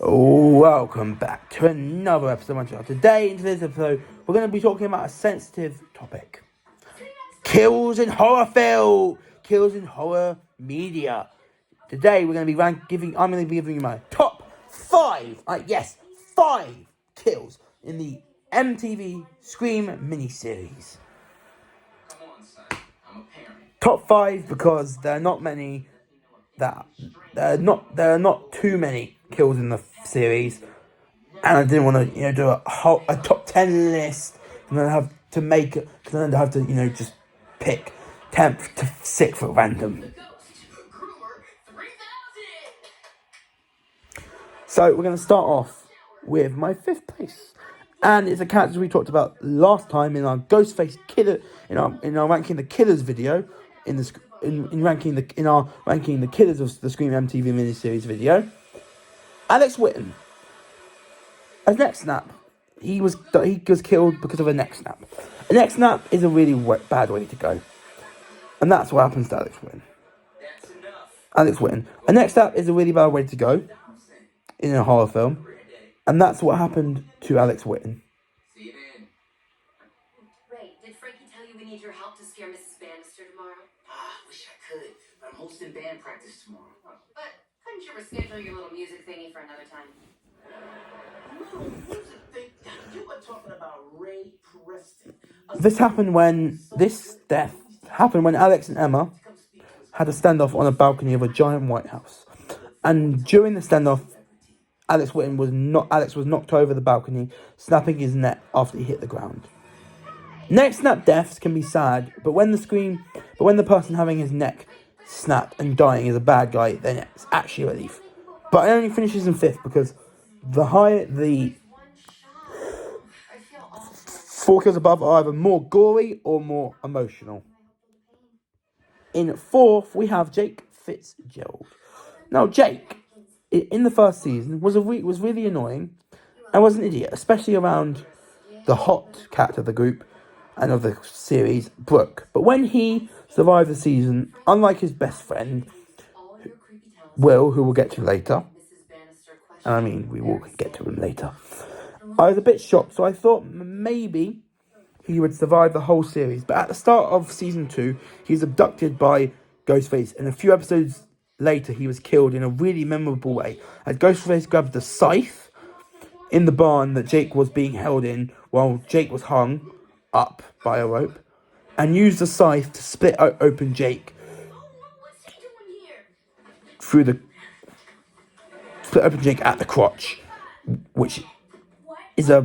Welcome back to another episode of my channel. Today, in today's episode, we're going to be talking about a sensitive topic. Kills in horror media. Today, we're going to be I'm going to be giving you my top 5, 5 kills in the MTV Scream miniseries. Top 5 because there are not too many kills in the series, and I didn't want to do a top 10 list and then have to just pick 10th to 6th at random. So we're going to start off with my 5th place, and it's a character we talked about last time in our Ghostface killer in our ranking the killers video in ranking the killers of the Scream MTV miniseries video. Alex Whitten. A neck snap. He was killed because of a neck snap. A neck snap is a really bad way to go, and that's what happens to Alex Whitten. A neck snap is a really bad way to go in a horror film, and that's what happened to Alex Whitten. Ray, did Frankie tell you we need your help to scare Mrs. Bannister tomorrow? Wish I could. I'm hosting band practice tomorrow. But couldn't you reschedule your little music thingy for another time? You were talking about Ray Preston. This death happened when Alex and Emma had a standoff on a balcony of a giant White House. And during the standoff, Alex was knocked over the balcony, snapping his neck after he hit the ground. Neck snap deaths can be sad, but when the person having his neck snapped and dying is a bad guy, then it's actually a relief. But it only finishes in 5th because the 4 kills above are either more gory or more emotional. In 4th, we have Jake Fitzgerald. Now, Jake, in the first season, was really annoying and was an idiot, especially around the hot cat of the group and of the series, Brooke. But when he survived the season, unlike his best friend, Will, who we'll get to later, we will get to him later, I was a bit shocked, so I thought maybe he would survive the whole series. But at the start of season 2, he was abducted by Ghostface, and a few episodes later, he was killed in a really memorable way, as Ghostface grabbed the scythe in the barn that Jake was being held in while Jake was hung up by a rope, and used the scythe to split open Jake at the crotch, which is a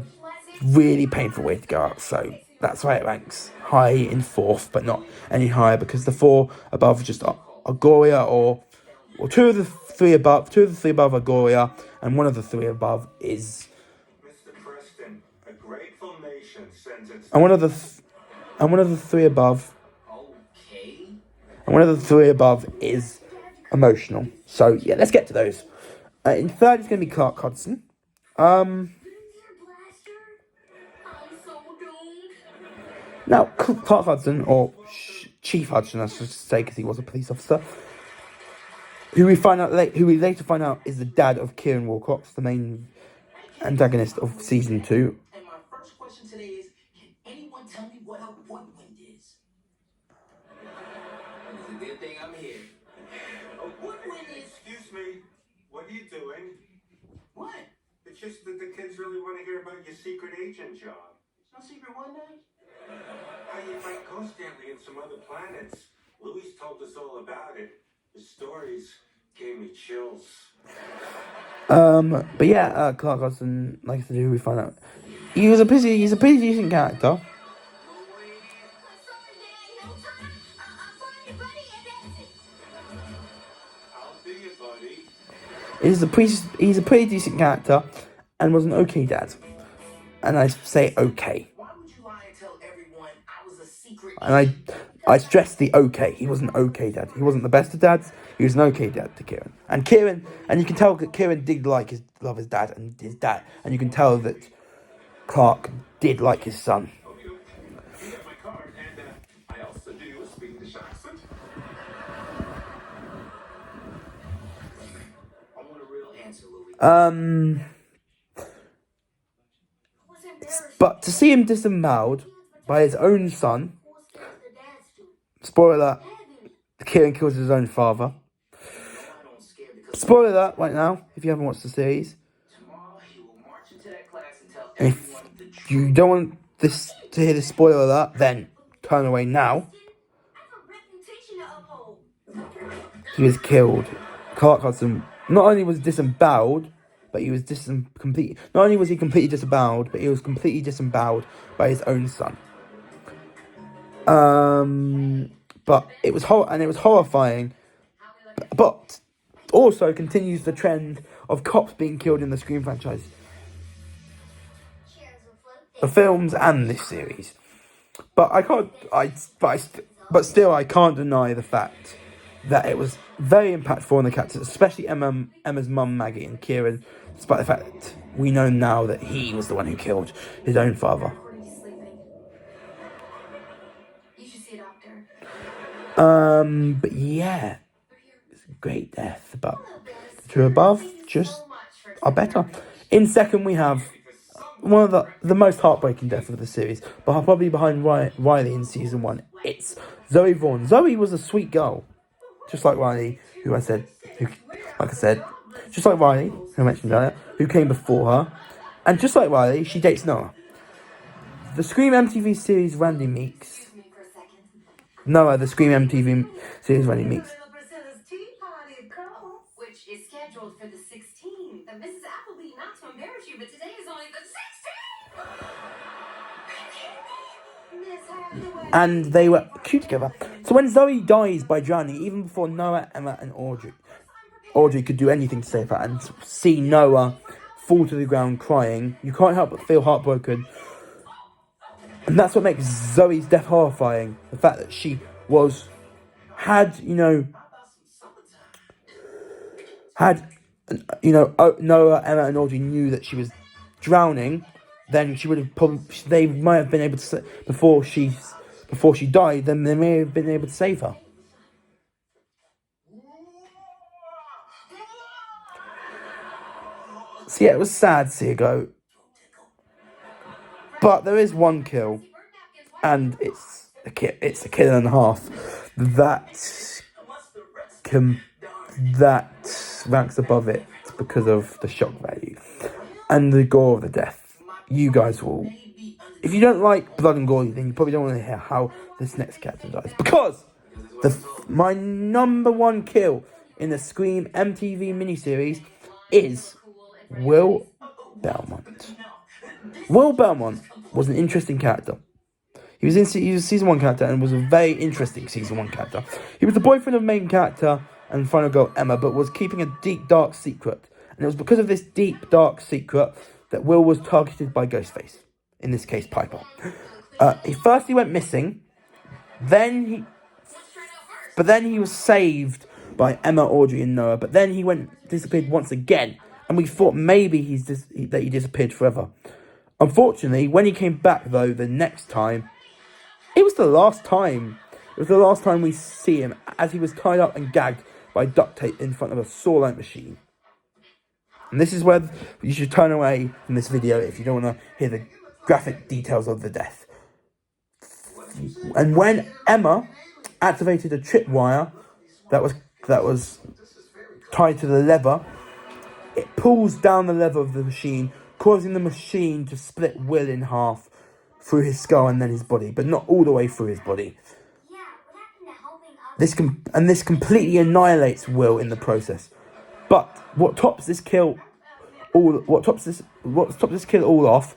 really painful way to go out. So that's why it ranks high in 4th, but not any higher because the 4 above just are Goria, or 2 of the 3 above. 2 of the 3 above are Goria, and 1 of the 3 above is. Mr. Preston, a grateful nation sentenced. And one of the 3 above. Okay. And one of the 3 above is emotional. So yeah, let's get to those. In 3rd, it's going to be Clark Hudson. Now, Clark Hudson, or Chief Hudson, I should say, because he was a police officer, who we later find out is the dad of Kieran Wilcox, the main antagonist of season 2. And my first question today is, can anyone tell me what a woodwind is? It's a good thing I'm here. A woodwind is... Excuse me, what are you doing? What? It's just that the kids really want to hear about your secret agent job. No secret one day? How you fight ghost aliens from other planets. Louis told us all about it. The stories gave me chills. But yeah, Clark Hudson, like I said, who we find out, he's a pretty decent character. I'll be your buddy. He's a pretty decent character, and was an okay dad. And I say okay. Why would you lie and tell everyone I was a secret... And I stress the okay. He was an okay dad. He wasn't the best of dads. He was an okay dad to Kieran. And you can tell that Kieran did love his dad and his dad. And you can tell that Clark did like his son. You got my card, and I also do you a Swedish accent. I want a real answer, Louis. But to see him disemboweled by his own son, spoiler alert, Kieran kills his own father. Spoiler alert right now, if you haven't watched the series. And if you don't want this to hear the spoiler alert, then turn away now. He was killed. Clark Hudson not only was disemboweled, but he was completely. Not only was he completely disemboweled, but he was completely disemboweled by his own son. But it was horrifying. But also continues the trend of cops being killed in the Scream franchise, the films and this series. But still I can't deny the fact that it was very impactful on the characters, especially Emma's mum, Maggie, and Kieran, despite the fact that we know now that he was the one who killed his own father. You should see a doctor. But yeah, it's a great death, but the two above just are better. In second, we have one of the most heartbreaking deaths of the series, but probably behind Riley in season 1. It's Zoe Vaughn. Zoe was a sweet girl, just like Riley, who I mentioned earlier, who came before her, and just like Riley, she dates Noah. The Scream MTV series Randy meets Noah. The Scream MTV series Randy meets. Which is scheduled for the 16th. And Mrs. Appleby, not to embarrass you, but today is only the 16th! And they were cute together. So when Zoe dies by drowning, even before Noah, Emma, and Audrey could do anything to save her, and see Noah fall to the ground crying, you can't help but feel heartbroken. And that's what makes Zoe's death horrifying. The fact that she Noah, Emma, and Audrey knew that she was drowning, then they might have been able to before she died, then they may have been able to save her. So yeah, it was sad to see her go. But there is one kill, and it's a kill and a half that ranks above it because of the shock value and the gore of the death. You guys will, if you don't like blood and gore, then you probably don't want to hear how this next character dies, because my number one kill in the Scream MTV miniseries is Will Belmont. Will Belmont was an interesting character. He was a season 1 character and was a very interesting season 1 character. He was the boyfriend of the main character and final girl Emma, but was keeping a deep, dark secret. And it was because of this deep, dark secret that Will was targeted by Ghostface. In this case, Piper. He went missing. Then he was saved by Emma, Audrey, and Noah. But then he disappeared once again. And we thought maybe he disappeared forever. Unfortunately, when he came back, though, the next time, it was the last time we see him, as he was tied up and gagged by duct tape in front of a saw-like machine. And this is where you should turn away from this video if you don't want to hear the graphic details of the death. And when Emma activated a tripwire that was tied to the lever, it pulls down the lever of the machine, causing the machine to split Will in half through his skull and then his body, but not all the way through his body. This completely annihilates Will in the process. But what tops it all off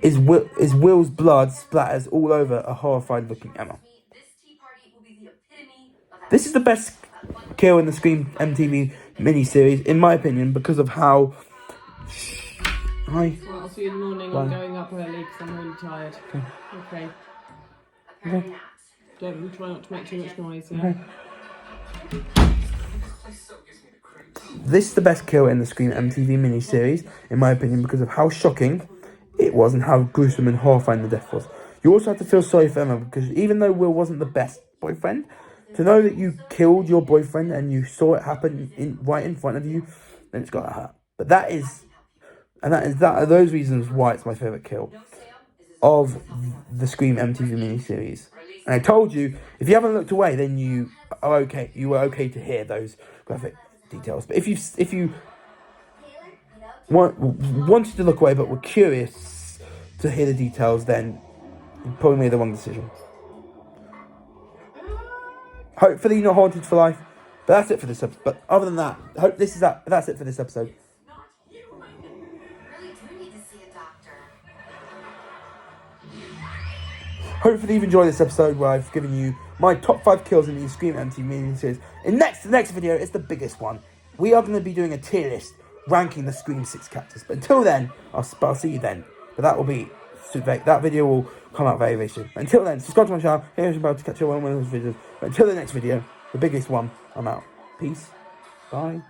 is Will's blood splatters all over a horrified looking Emma. This is the best kill in the Scream MTV miniseries, in my opinion, because of how... Hi. Well, I'll see you in the morning. I'm going up early because I'm really tired. Okay. Don't try not to make too much noise, yeah? Okay. This is the best kill in the Scream MTV miniseries, in my opinion, because of how shocking it was and how gruesome and horrifying the death was. You also have to feel sorry for Emma, because even though Will wasn't the best boyfriend, To know that you killed your boyfriend and you saw it happen right in front of you, then it's gotta hurt. But that are those reasons why it's my favourite kill of the Scream MTV miniseries. And I told you, if you haven't looked away, then you are okay. You were okay to hear those graphic details. But if you wanted to look away but were curious to hear the details, then you probably made the wrong decision. Hopefully, you're not haunted for life. But that's it for this episode. But other than that, that's it for this episode. Really do need to see a doctor. Hopefully you've enjoyed this episode where I've given you my top 5 kills in the Scream MTV miniseries. In the next video, it's the biggest one. We are going to be doing a tier list ranking the Scream 6 characters. But until then, I'll see you then. But that video will come out very, very soon. Until then, subscribe to my channel, hit the bell to catch up on one of those videos. But until the next video, the biggest one, I'm out. Peace. Bye.